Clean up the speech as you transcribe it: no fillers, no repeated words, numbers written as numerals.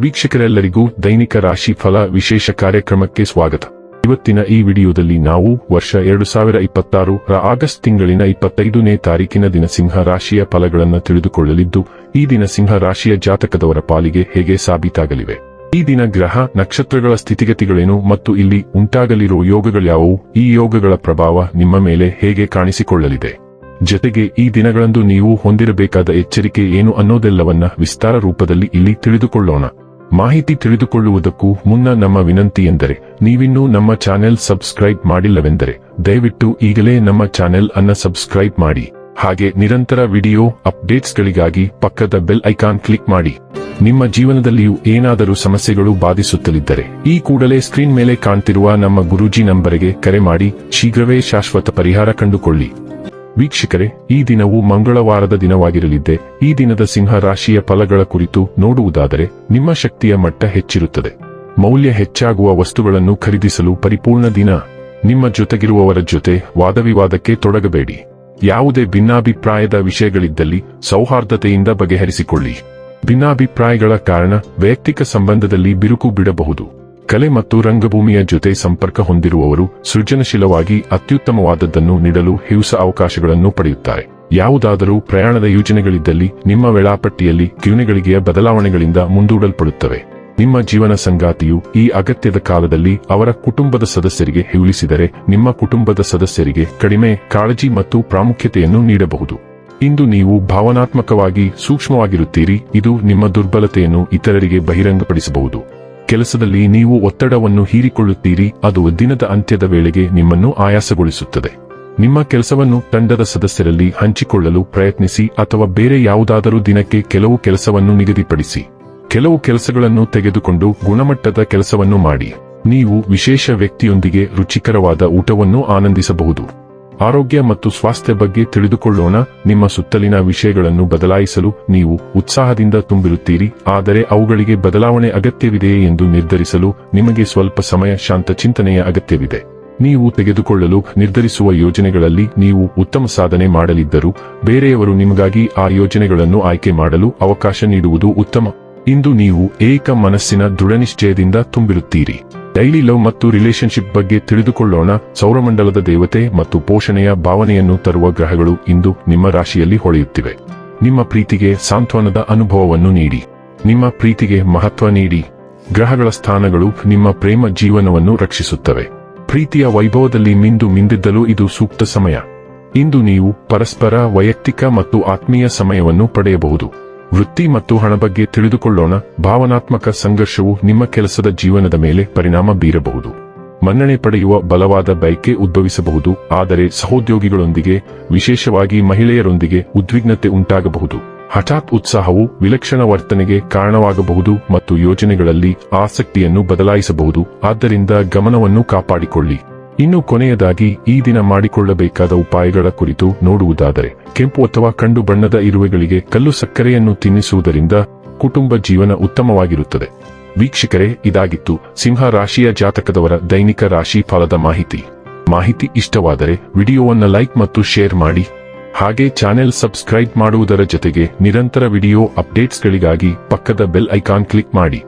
ವೀಕ್ಷಕರೆಲ್ಲರಿಗೂ ದೈನಿಕ ರಾಶಿ ಫಲ ವಿಶೇಷ ಕಾರ್ಯಕ್ರಮಕ್ಕೆ ಸ್ವಾಗತ. ಇವತ್ತಿನ ಈ ವಿಡಿಯೋದಲ್ಲಿ ನಾವು ವರ್ಷ 2026 ರ ಆಗಸ್ಟ್ ತಿಂಗಳಿನ 25ನೇ ತಾರೀಕಿನ ದಿನ ಸಿಂಹ ರಾಶಿಯ ಫಲಗಳನ್ನು ತಿಳಿದುಕೊಳ್ಳಲಿದ್ದು, ಈ ದಿನ ಸಿಂಹ ರಾಶಿಯ ಜಾತಕದವರ ಪಾಲಿಗೆ ಹೇಗೆ ಸಾಬೀತಾಗಲಿವೆ, ಈ ದಿನ ಗ್ರಹ ನಕ್ಷತ್ರಗಳ ಸ್ಥಿತಿಗತಿಗಳೇನು ಮತ್ತು ಇಲ್ಲಿ ಉಂಟಾಗಲಿರುವ ಯೋಗಗಳ್ಯಾವುವು, ಈ ಯೋಗಗಳ ಪ್ರಭಾವ ನಿಮ್ಮ ಮೇಲೆ ಹೇಗೆ ಕಾಣಿಸಿಕೊಳ್ಳಲಿದೆ, ಜೊತೆಗೆ ಈ ದಿನಗಳಂದು ನೀವು ಹೊಂದಿರಬೇಕಾದ ಎಚ್ಚರಿಕೆ ಏನು ಅನ್ನೋದೆಲ್ಲವನ್ನ ವಿಸ್ತಾರ ರೂಪದಲ್ಲಿ ಇಲ್ಲಿ ತಿಳಿದುಕೊಳ್ಳೋಣ. ಮಾಹಿತಿ ತಿಳಿದುಕೊಳ್ಳುವುದಕ್ಕೂ ಮುನ್ನ ನಮ್ಮ ವಿನಂತಿ ಎಂದರೆ, ನೀವಿನ್ನೂ ನಮ್ಮ ಚಾನೆಲ್ ಸಬ್ಸ್ಕ್ರೈಬ್ ಮಾಡಿಲ್ಲವೆಂದರೆ ದಯವಿಟ್ಟು ಈಗಲೇ ನಮ್ಮ ಚಾನೆಲ್ ಅನ್ನ ಸಬ್ಸ್ಕ್ರೈಬ್ ಮಾಡಿ. ಹಾಗೆ ನಿರಂತರ ವಿಡಿಯೋ ಅಪ್ಡೇಟ್ಸ್ಗಳಿಗಾಗಿ ಪಕ್ಕದ ಬೆಲ್ ಐಕಾನ್ ಕ್ಲಿಕ್ ಮಾಡಿ. ನಿಮ್ಮ ಜೀವನದಲ್ಲಿಯೂ ಏನಾದರೂ ಸಮಸ್ಯೆಗಳು ಬಾಧಿಸುತ್ತಲಿದ್ದರೆ ಈ ಕೂಡಲೇ ಸ್ಕ್ರೀನ್ ಮೇಲೆ ಕಾಣ್ತಿರುವ ನಮ್ಮ ಗುರೂಜಿ ನಂಬರಿಗೆ ಕರೆ ಮಾಡಿ ಶೀಘ್ರವೇ ಶಾಶ್ವತ ಪರಿಹಾರ ಕಂಡುಕೊಳ್ಳಿ. ವೀಕ್ಷಕರೇ, ಈ ದಿನವು ಮಂಗಳವಾರದ ದಿನವಾಗಿರಲಿದ್ದೆ. ಈ ದಿನದ ಸಿಂಹ ರಾಶಿಯ ಫಲಗಳ ಕುರಿತು ನೋಡುವುದಾದರೆ, ನಿಮ್ಮ ಶಕ್ತಿಯ ಮಟ್ಟ ಹೆಚ್ಚಿರುತ್ತದೆ. ಮೌಲ್ಯ ಹೆಚ್ಚಾಗುವ ವಸ್ತುಗಳನ್ನು ಖರೀದಿಸಲು ಪರಿಪೂರ್ಣ ದಿನ. ನಿಮ್ಮ ಜೊತೆಗಿರುವವರ ಜೊತೆ ವಾದವಿವಾದಕ್ಕೆ ತೊಡಗಬೇಡಿ. ಯಾವುದೇ ಭಿನ್ನಾಭಿಪ್ರಾಯದ ವಿಷಯಗಳಿದ್ದಲ್ಲಿ ಸೌಹಾರ್ದತೆಯಿಂದ ಬಗೆಹರಿಸಿಕೊಳ್ಳಿ. ಭಿನ್ನಾಭಿಪ್ರಾಯಗಳ ಕಾರಣ ವೈಯಕ್ತಿಕ ಸಂಬಂಧದಲ್ಲಿ ಬಿರುಕು ಬಿಡಬಹುದು. ಕಲೆ ಮತ್ತು ರಂಗಭೂಮಿಯ ಜೊತೆ ಸಂಪರ್ಕ ಹೊಂದಿರುವವರು ಸೃಜನಶೀಲವಾಗಿ ಅತ್ಯುತ್ತಮವಾದದ್ದನ್ನು ನೀಡಲು ಹಿಂಸ ಅವಕಾಶಗಳನ್ನು ಪಡೆಯುತ್ತಾರೆ. ಯಾವುದಾದರೂ ಪ್ರಯಾಣದ ಯೋಜನೆಗಳಿದ್ದಲ್ಲಿ ನಿಮ್ಮ ವೇಳಾಪಟ್ಟಿಯಲ್ಲಿ ಕಿರುನೆಗಳಿಗೆಯ ಬದಲಾವಣೆಗಳಿಂದ ಮುಂದೂಡಲ್ಪಡುತ್ತವೆ. ನಿಮ್ಮ ಜೀವನ ಸಂಗಾತಿಯು ಈ ಅಗತ್ಯದ ಕಾಲದಲ್ಲಿ ಅವರ ಕುಟುಂಬದ ಸದಸ್ಯರಿಗೆ ಹಿವುಳಿಸಿದರೆ ನಿಮ್ಮ ಕುಟುಂಬದ ಸದಸ್ಯರಿಗೆ ಕಡಿಮೆ ಕಾಳಜಿ ಮತ್ತು ಪ್ರಾಮುಖ್ಯತೆಯನ್ನು ನೀಡಬಹುದು. ಇಂದು ನೀವು ಭಾವನಾತ್ಮಕವಾಗಿ ಸೂಕ್ಷ್ಮವಾಗಿರುತ್ತೀರಿ. ಇದು ನಿಮ್ಮ ದುರ್ಬಲತೆಯನ್ನು ಇತರರಿಗೆ ಬಹಿರಂಗಪಡಿಸಬಹುದು. ಕೆಲಸದಲ್ಲಿ ನೀವು ಒತ್ತಡವನ್ನು ಹೀರಿಕೊಳ್ಳುತ್ತೀರಿ. ಅದು ದಿನದ ಅಂತ್ಯದ ವೇಳೆಗೆ ನಿಮ್ಮನ್ನು ಆಯಾಸಗೊಳಿಸುತ್ತದೆ. ನಿಮ್ಮ ಕೆಲಸವನ್ನು ತಂಡದ ಸದಸ್ಯರಲ್ಲಿ ಹಂಚಿಕೊಳ್ಳಲು ಪ್ರಯತ್ನಿಸಿ ಅಥವಾ ಬೇರೆ ಯಾವುದಾದರೂ ದಿನಕ್ಕೆ ಕೆಲವು ಕೆಲಸವನ್ನು ನಿಗದಿಪಡಿಸಿ. ಕೆಲವು ಕೆಲಸಗಳನ್ನು ತೆಗೆದುಕೊಂಡು ಗುಣಮಟ್ಟದ ಕೆಲಸವನ್ನು ಮಾಡಿ. ನೀವು ವಿಶೇಷ ವ್ಯಕ್ತಿಯೊಂದಿಗೆ ರುಚಿಕರವಾದ ಊಟವನ್ನು ಆನಂದಿಸಬಹುದು. ಆರೋಗ್ಯ ಮತ್ತು ಸ್ವಾಸ್ಥ್ಯ ಬಗ್ಗೆ ತಿಳಿದುಕೊಳ್ಳೋಣ. ನಿಮ್ಮ ಸುತ್ತಲಿನ ವಿಷಯಗಳನ್ನು ಬದಲಾಯಿಸಲು ನೀವು ಉತ್ಸಾಹದಿಂದ ತುಂಬಿರುತ್ತೀರಿ, ಆದರೆ ಅವುಗಳಿಗೆ ಬದಲಾವಣೆ ಅಗತ್ಯವಿದೆಯೇ ಎಂದು ನಿರ್ಧರಿಸಲು ನಿಮಗೆ ಸ್ವಲ್ಪ ಸಮಯ ಶಾಂತ ಚಿಂತನೆಯ ಅಗತ್ಯವಿದೆ. ನೀವು ತೆಗೆದುಕೊಳ್ಳಲು ನಿರ್ಧರಿಸುವ ಯೋಜನೆಗಳಲ್ಲಿ ನೀವು ಉತ್ತಮ ಸಾಧನೆ ಮಾಡಲಿದ್ದರೂ ಬೇರೆಯವರು ನಿಮಗಾಗಿ ಆ ಯೋಜನೆಗಳನ್ನು ಆಯ್ಕೆ ಮಾಡಲು ಅವಕಾಶ ನೀಡುವುದು ಉತ್ತಮ. ಇಂದು ನೀವು ಏಕ ಮನಸ್ಸಿನ ದೃಢನಿಶ್ಚಯದಿಂದ ತುಂಬಿರುತ್ತೀರಿ. ಡೈಲಿ ಲವ್ ಮತ್ತು ರಿಲೇಶನ್ಶಿಪ್ ಬಗ್ಗೆ ತಿಳಿದುಕೊಳ್ಳೋಣ. ಸೌರಮಂಡಲದ ದೇವತೆ ಮತ್ತು ಪೋಷಣೆಯ ಭಾವನೆಯನ್ನು ತರುವ ಗ್ರಹಗಳು ಇಂದು ನಿಮ್ಮ ರಾಶಿಯಲ್ಲಿ ಹೊಳೆಯುತ್ತಿವೆ. ನಿಮ್ಮ ಪ್ರೀತಿಗೆ ಸಾಂತ್ವನದ ಅನುಭವವನ್ನು ನೀಡಿ. ನಿಮ್ಮ ಪ್ರೀತಿಗೆ ಮಹತ್ವ ನೀಡಿ. ಗ್ರಹಗಳ ಸ್ಥಾನಗಳು ನಿಮ್ಮ ಪ್ರೇಮ ಜೀವನವನ್ನು ರಕ್ಷಿಸುತ್ತವೆ. ಪ್ರೀತಿಯ ವೈಭವದಲ್ಲಿ ಮಿಂದಿದ್ದಲು ಇದು ಸೂಕ್ತ ಸಮಯ. ಇಂದು ನೀವು ಪರಸ್ಪರ ವೈಯಕ್ತಿಕ ಮತ್ತು ಆತ್ಮೀಯ ಸಮಯವನ್ನು ಪಡೆಯಬಹುದು. ವೃತ್ತಿ ಮತ್ತು ಹಣ ಬಗ್ಗೆ ತಿಳಿದುಕೊಳ್ಳೋಣ. ಭಾವನಾತ್ಮಕ ಸಂಘರ್ಷವು ನಿಮ್ಮ ಕೆಲಸದ ಜೀವನದ ಮೇಲೆ ಪರಿಣಾಮ ಬೀರಬಹುದು. ಮನ್ನಣೆ ಪಡೆಯುವ ಬಲವಾದ ಬಯಕೆ ಉದ್ಭವಿಸಬಹುದು, ಆದರೆ ಸಹೋದ್ಯೋಗಿಗಳೊಂದಿಗೆ, ವಿಶೇಷವಾಗಿ ಮಹಿಳೆಯರೊಂದಿಗೆ ಉದ್ವಿಗ್ನತೆ ಉಂಟಾಗಬಹುದು. ಹಠಾತ್ ಉತ್ಸಾಹವು ವಿಲಕ್ಷಣ ವರ್ತನೆಗೆ ಕಾರಣವಾಗಬಹುದು ಮತ್ತು ಯೋಜನೆಗಳಲ್ಲಿ ಆಸಕ್ತಿಯನ್ನು ಬದಲಾಯಿಸಬಹುದು. ಆದ್ದರಿಂದ ಗಮನವನ್ನು ಕಾಪಾಡಿಕೊಳ್ಳಿ. ಇನ್ನು ಕೊನೆಯದಾಗಿ ಈ ದಿನ ಮಾಡಿಕೊಳ್ಳಬೇಕಾದ ಉಪಾಯಗಳ ಕುರಿತು ನೋಡುವುದಾದರೆ, ಕೆಂಪು ಅಥವಾ ಕಂಡು ಬಣ್ಣದ ಇರುವೆಗಳಿಗೆ ಕಲ್ಲು ಸಕ್ಕರೆಯನ್ನು ತಿನ್ನಿಸುವುದರಿಂದ ಕುಟುಂಬ ಜೀವನ ಉತ್ತಮವಾಗಿರುತ್ತದೆ. ವೀಕ್ಷಕರೇ, ಇದಾಗಿತ್ತು ಸಿಂಹ ರಾಶಿಯ ಜಾತಕದವರ ದೈನಿಕ ರಾಶಿ ಫಲದ ಮಾಹಿತಿ ಇಷ್ಟವಾದರೆ ವಿಡಿಯೋವನ್ನು ಲೈಕ್ ಮತ್ತು ಶೇರ್ ಮಾಡಿ. ಹಾಗೆ ಚಾನೆಲ್ ಸಬ್ಸ್ಕ್ರೈಬ್ ಮಾಡುವುದರ ಜೊತೆಗೆ ನಿರಂತರ ವಿಡಿಯೋ ಅಪ್ಡೇಟ್ಸ್ಗಳಿಗಾಗಿ ಪಕ್ಕದ ಬೆಲ್ ಐಕಾನ್ ಕ್ಲಿಕ್ ಮಾಡಿ.